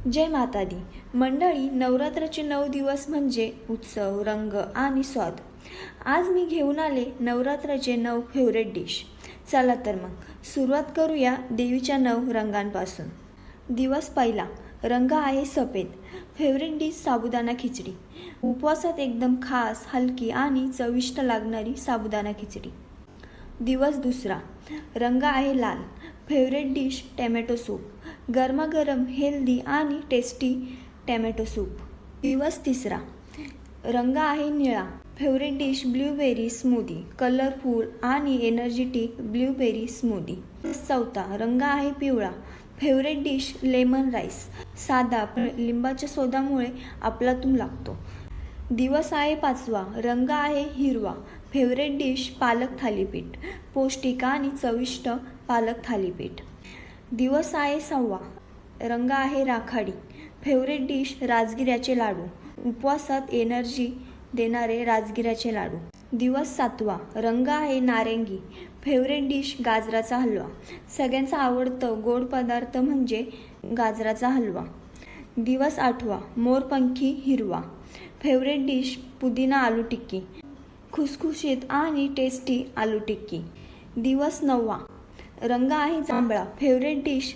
जय माता दी मंडळी, नवरात्राचे 9 दिवस म्हणजे उत्सव, रंग आणि स्वाद. आज मी घेऊन आले नवरात्राचे 9 फेवरेट डिश. चला तर मग सुरुवात करूया देवीच्या 9 रंगांपासून. दिवस पहिला, रंग आहे सफेद. फेवरेट डिश साबुदाणा खिचडी. उपवासात एकदम खास, हलकी आणि चविष्ट लागणारी साबुदाणा खिचडी. दिवस दुसरा, रंग आहे लाल. Favourite dish tomato soup. गरमागरम, हेल्दी आणि टेस्टी टॅमॅटो सूप. दिवस तिसरा, रंग आहे निळा. Favourite dish blueberry smoothie. Colourful आणि एनर्जेटिक ब्लूबेरी स्मूदी. चौथा, रंग आहे पिवळा. Favourite dish lemon rice. साधा पण लिंबाच्या सोदामुळे अफलातून लागतो. दिवस आहे पाचवा, रंग आहे हिरवा. फेवरेट डिश पालक थालीपीठ. पौष्टिक आणि चविष्ट पालक थालीपीठ. दिवस आहे सहावा, रंग आहे राखाडी. फेवरेट डिश राजगिऱ्याचे लाडू. उपवासात एनर्जी देणारे राजगिऱ्याचे लाडू. दिवस सातवा, रंग आहे नारंगी. फेवरेट डिश गाजराचा हलवा. सगळ्यांचा आवडतं गोड पदार्थ म्हणजे गाजराचा हलवा. दिवस आठवा, मोरपंखी हिरवा. फेवरेट डिश पुदिना आलू टिक्की. खुसखुशीत आणि टेस्टी आलू टिक्की. दिवस नववा, रंग आहे जांभळा. फेवरेट डिश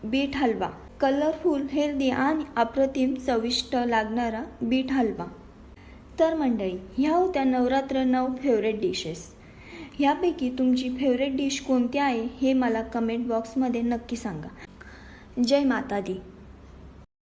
बीट हलवा. कलरफुल, हेल्दी आणि अप्रतिम चविष्ट लागणारा बीट हलवा. तर मंडळी, ह्या होत्या नवरात्र 9 फेवरेट डिशेस. ह्यापैकी तुमची फेवरेट डिश कोणती आहे हे मला कमेंट बॉक्समध्ये नक्की सांगा. जय माता दी.